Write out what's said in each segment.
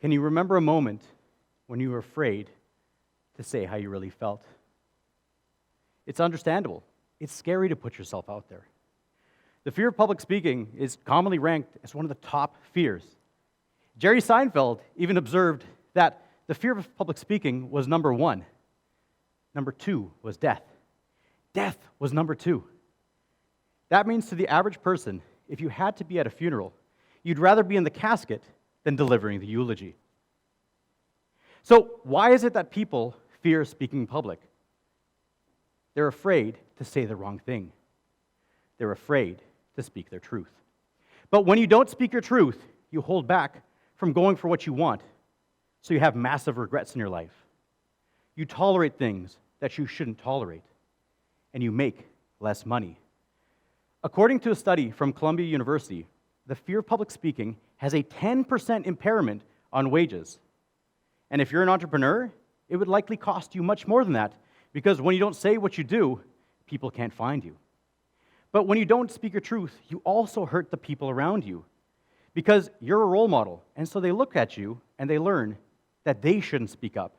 Can you remember a moment when you were afraid to say how you really felt? It's understandable. It's scary to put yourself out there. The fear of public speaking is commonly ranked as one of the top fears. Jerry Seinfeld even observed that the fear of public speaking was number 1. Number 2 was death. Death was number 2. That means to the average person, if you had to be at a funeral, you'd rather be in the casket than delivering the eulogy. So why is it that people fear speaking in public? They're afraid to say the wrong thing. They're afraid to speak their truth. But when you don't speak your truth, you hold back from going for what you want, so you have massive regrets in your life. You tolerate things that you shouldn't tolerate, and you make less money. According to a study from Columbia University, the fear of public speaking has a 10% impairment on wages. And if you're an entrepreneur, it would likely cost you much more than that, because when you don't say what you do, people can't find you. But when you don't speak your truth, you also hurt the people around you, because you're a role model, and so they look at you and they learn that they shouldn't speak up.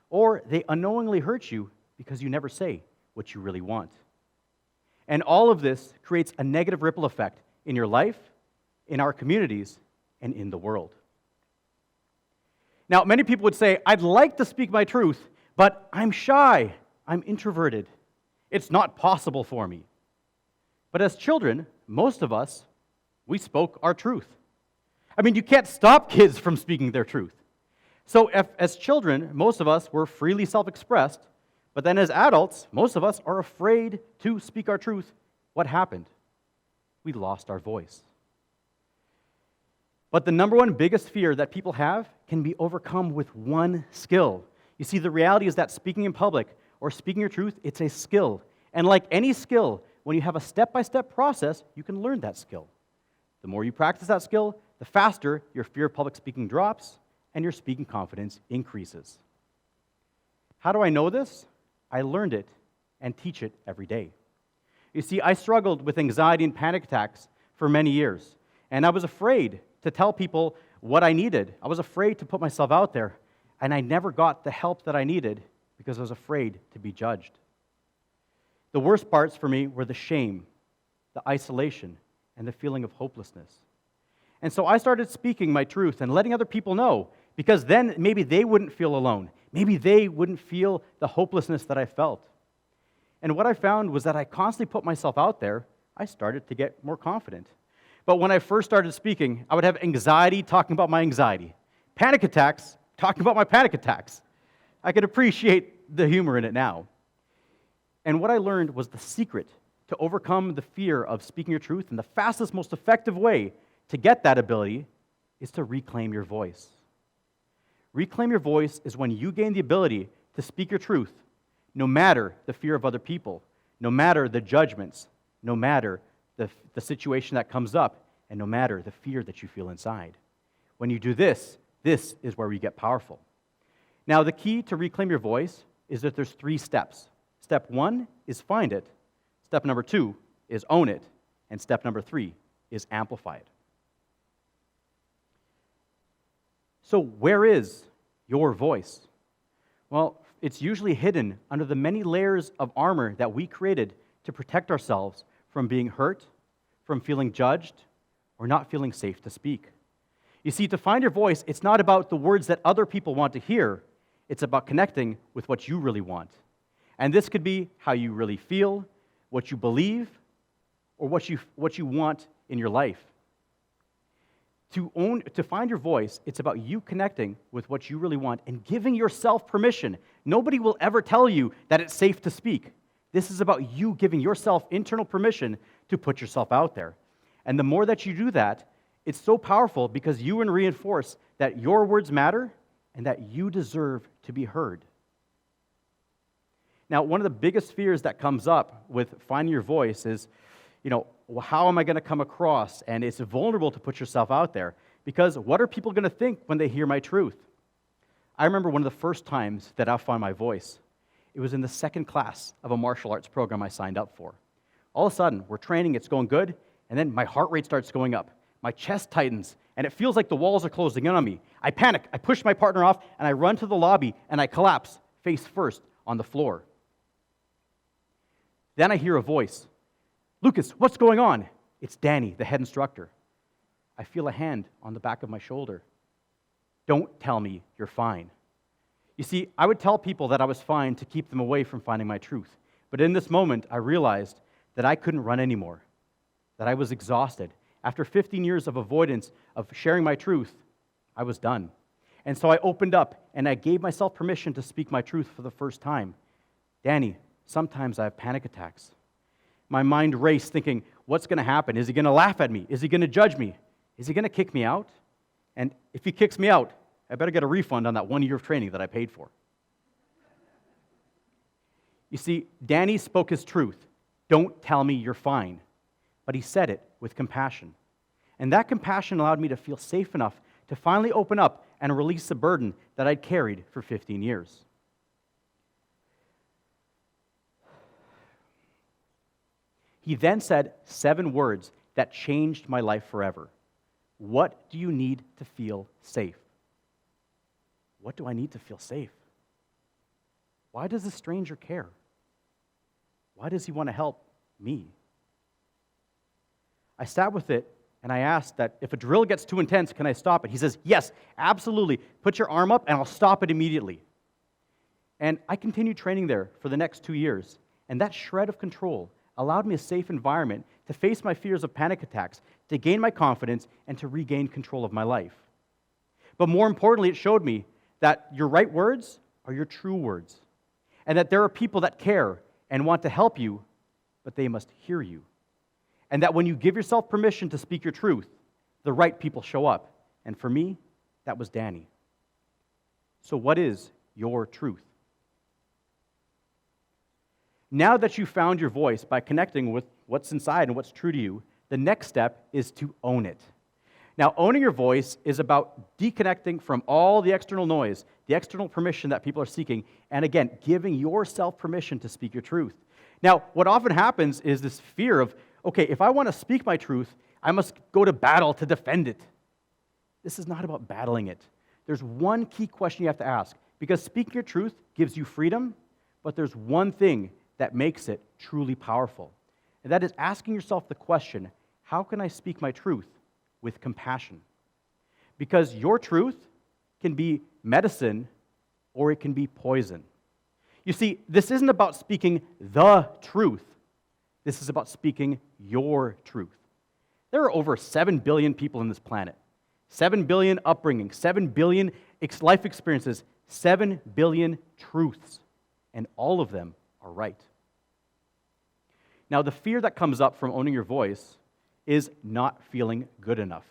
Or they unknowingly hurt you because you never say what you really want. And all of this creates a negative ripple effect in your life, in our communities, and in the world. Now, many people would say, I'd like to speak my truth, but I'm shy, I'm introverted. It's not possible for me. But as children, most of us, we spoke our truth. I mean, you can't stop kids from speaking their truth. So as children, most of us were freely self-expressed, but then as adults, most of us are afraid to speak our truth. What happened? We lost our voice. But the number one biggest fear that people have can be overcome with one skill. You see, the reality is that speaking in public or speaking your truth, it's a skill. And like any skill, when you have a step-by-step process, you can learn that skill. The more you practice that skill, the faster your fear of public speaking drops and your speaking confidence increases. How do I know this? I learned it and teach it every day. You see, I struggled with anxiety and panic attacks for many years, and I was afraid to tell people what I needed. I was afraid to put myself out there, and I never got the help that I needed because I was afraid to be judged. The worst parts for me were the shame, the isolation, and the feeling of hopelessness. And so I started speaking my truth and letting other people know, because then maybe they wouldn't feel alone. Maybe they wouldn't feel the hopelessness that I felt. And what I found was that I constantly put myself out there, I started to get more confident. But when I first started speaking, I would have anxiety talking about my anxiety, panic attacks talking about my panic attacks. I could appreciate the humor in it now. And what I learned was the secret to overcome the fear of speaking your truth, and the fastest, most effective way to get that ability is to reclaim your voice. Reclaim your voice is when you gain the ability to speak your truth, no matter the fear of other people, no matter the judgments, no matter the situation that comes up, and no matter the fear that you feel inside. When you do this, this is where we get powerful. Now, the key to reclaim your voice is that there's 3 steps. Step 1 is find it. Step number 2 is own it. And step number 3 is amplify it. So where is your voice? Well, it's usually hidden under the many layers of armor that we created to protect ourselves from being hurt, from feeling judged, or not feeling safe to speak. You see, to find your voice, it's not about the words that other people want to hear. It's about connecting with what you really want. And this could be how you really feel, what you believe, or what you want in your life. To find your voice, it's about you connecting with what you really want and giving yourself permission. Nobody will ever tell you that it's safe to speak. This is about you giving yourself internal permission to put yourself out there. And the more that you do that, it's so powerful because you reinforce that your words matter and that you deserve to be heard. Now, one of the biggest fears that comes up with finding your voice is, how am I going to come across? And it's vulnerable to put yourself out there because what are people going to think when they hear my truth? I remember one of the first times that I found my voice. It was in the 2nd class of a martial arts program I signed up for. All of a sudden, we're training, it's going good, and then my heart rate starts going up. My chest tightens, and it feels like the walls are closing in on me. I panic, I push my partner off, and I run to the lobby, and I collapse face first on the floor. Then I hear a voice. Lucas, what's going on? It's Danny, the head instructor. I feel a hand on the back of my shoulder. Don't tell me you're fine. You see, I would tell people that I was fine to keep them away from finding my truth. But in this moment, I realized that I couldn't run anymore, that I was exhausted. After 15 years of avoidance of sharing my truth, I was done. And so I opened up and I gave myself permission to speak my truth for the first time. Danny, sometimes I have panic attacks. My mind raced thinking, what's going to happen? Is he going to laugh at me? Is he going to judge me? Is he going to kick me out? And if he kicks me out, I better get a refund on that 1 year of training that I paid for. You see, Danny spoke his truth. Don't tell me you're fine. But he said it with compassion. And that compassion allowed me to feel safe enough to finally open up and release the burden that I'd carried for 15 years. He then said 7 words that changed my life forever. What do you need to feel safe? What do I need to feel safe? Why does this stranger care? Why does he want to help me? I sat with it and I asked that if a drill gets too intense, can I stop it? He says, yes, absolutely. Put your arm up and I'll stop it immediately. And I continued training there for the next 2 years. And that shred of control allowed me a safe environment to face my fears of panic attacks, to gain my confidence, and to regain control of my life. But more importantly, it showed me that your right words are your true words, and that there are people that care and want to help you, but they must hear you. And that when you give yourself permission to speak your truth, the right people show up. And for me, that was Danny. So what is your truth? Now that you've found your voice by connecting with what's inside and what's true to you, the next step is to own it. Now, owning your voice is about deconnecting from all the external noise, the external permission that people are seeking, and again, giving yourself permission to speak your truth. Now, what often happens is this fear of, okay, if I want to speak my truth, I must go to battle to defend it. This is not about battling it. There's one key question you have to ask, because speaking your truth gives you freedom, but there's one thing that makes it truly powerful. And that is asking yourself the question, how can I speak my truth with compassion? Because your truth can be medicine or it can be poison. You see, this isn't about speaking the truth. This is about speaking your truth. There are over 7 billion people on this planet. 7 billion upbringing, 7 billion life experiences, 7 billion truths. And all of them are right. Now, the fear that comes up from owning your voice is not feeling good enough.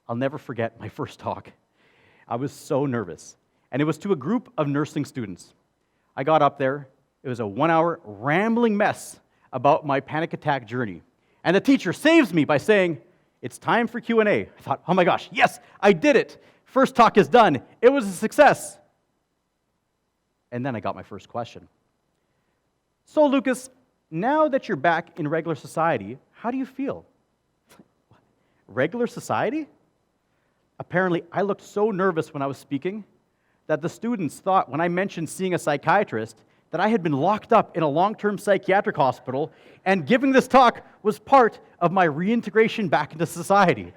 I'll never forget my first talk. I was so nervous. And it was to a group of nursing students. I got up there. It was a 1-hour rambling mess about my panic attack journey. And the teacher saves me by saying, it's time for Q&A. I thought, oh my gosh, yes, I did it. First talk is done. It was a success. And then I got my first question. So, Lucas, now that you're back in regular society, how do you feel? Regular society? Apparently, I looked so nervous when I was speaking that the students thought when I mentioned seeing a psychiatrist that I had been locked up in a long-term psychiatric hospital, and giving this talk was part of my reintegration back into society.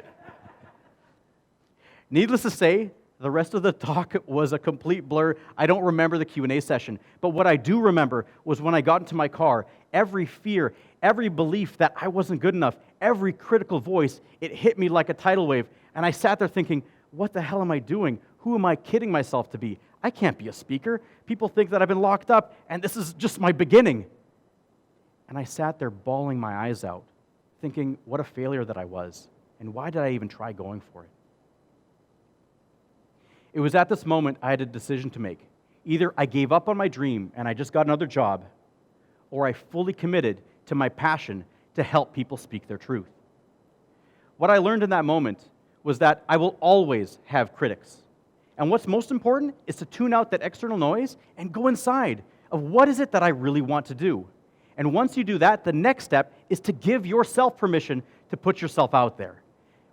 Needless to say, the rest of the talk was a complete blur. I don't remember the Q&A session. But what I do remember was when I got into my car, every fear, every belief that I wasn't good enough, every critical voice, it hit me like a tidal wave. And I sat there thinking, what the hell am I doing? Who am I kidding myself to be? I can't be a speaker. People think that I've been locked up, and this is just my beginning. And I sat there bawling my eyes out, thinking what a failure that I was, and why did I even try going for it? It was at this moment I had a decision to make. Either I gave up on my dream and I just got another job, or I fully committed to my passion to help people speak their truth. What I learned in that moment was that I will always have critics. And what's most important is to tune out that external noise and go inside of what is it that I really want to do. And once you do that, the next step is to give yourself permission to put yourself out there.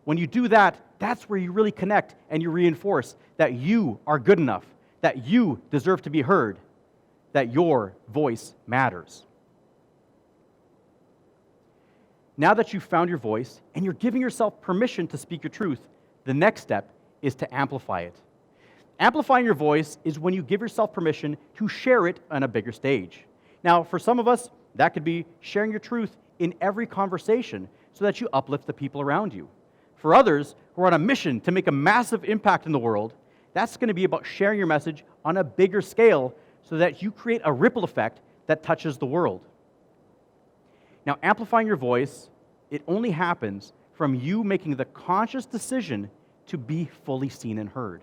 When you do that, that's where you really connect and you reinforce that you are good enough, that you deserve to be heard, that your voice matters. Now that you've found your voice and you're giving yourself permission to speak your truth, the next step is to amplify it. Amplifying your voice is when you give yourself permission to share it on a bigger stage. Now, for some of us, that could be sharing your truth in every conversation so that you uplift the people around you. For others who are on a mission to make a massive impact in the world, that's going to be about sharing your message on a bigger scale so that you create a ripple effect that touches the world. Now, amplifying your voice, it only happens from you making the conscious decision to be fully seen and heard.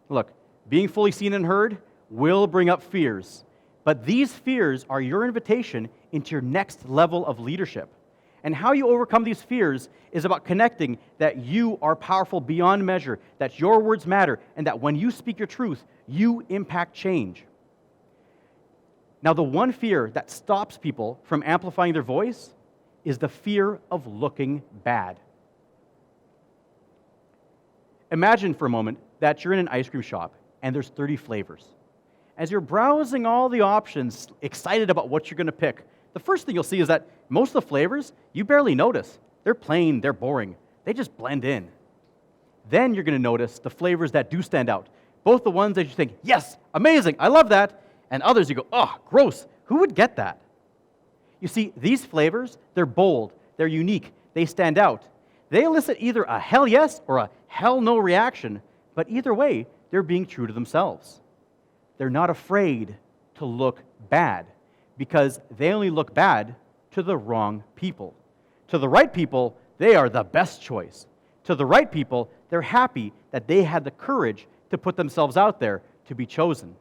Look, being fully seen and heard will bring up fears, but these fears are your invitation into your next level of leadership. And how you overcome these fears is about connecting that you are powerful beyond measure, that your words matter, and that when you speak your truth, you impact change. Now, the one fear that stops people from amplifying their voice is the fear of looking bad. Imagine for a moment that you're in an ice cream shop and there's 30 flavors. As you're browsing all the options, excited about what you're going to pick, the first thing you'll see is that most of the flavors you barely notice. They're plain, they're boring. They just blend in. Then you're going to notice the flavors that do stand out. Both the ones that you think, yes, amazing, I love that, and others you go, oh, gross, who would get that? You see, these flavors, they're bold, they're unique, they stand out. They elicit either a hell yes or a hell no reaction, but either way, they're being true to themselves. They're not afraid to look bad because they only look bad to the wrong people. To the right people, they are the best choice. To the right people, they're happy that they had the courage to put themselves out there to be chosen.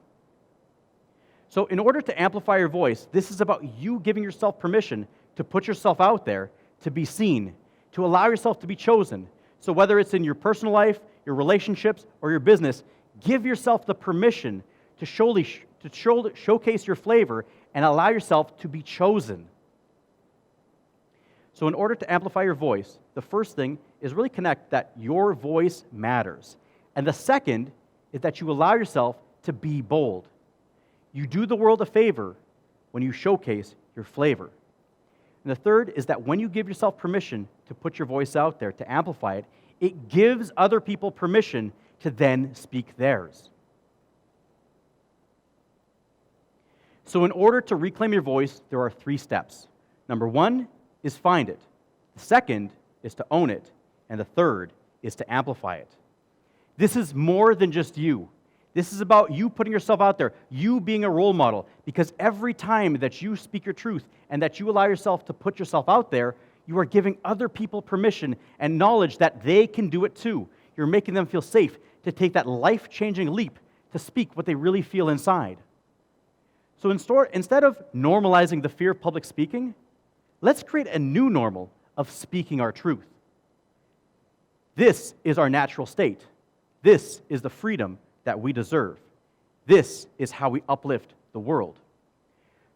So in order to amplify your voice, this is about you giving yourself permission to put yourself out there, to be seen, to allow yourself to be chosen. So whether it's in your personal life, your relationships, or your business, give yourself the permission to showcase your flavor and allow yourself to be chosen. So in order to amplify your voice, the first thing is really connect that your voice matters. And the second is that you allow yourself to be bold. You do the world a favor when you showcase your flavor. And the third is that when you give yourself permission to put your voice out there, to amplify it, it gives other people permission to then speak theirs. So in order to reclaim your voice, there are 3 steps. Number 1 is find it. The second is to own it. And the third is to amplify it. This is more than just you. This is about you putting yourself out there, you being a role model, because every time that you speak your truth and that you allow yourself to put yourself out there, you are giving other people permission and knowledge that they can do it too. You're making them feel safe to take that life-changing leap to speak what they really feel inside. So instead of normalizing the fear of public speaking, let's create a new normal of speaking our truth. This is our natural state. This is the freedom that we deserve. This is how we uplift the world.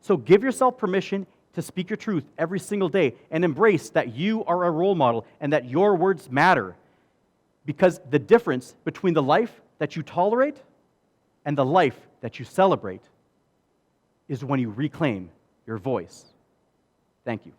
So give yourself permission to speak your truth every single day and embrace that you are a role model and that your words matter. Because the difference between the life that you tolerate and the life that you celebrate is when you reclaim your voice. Thank you.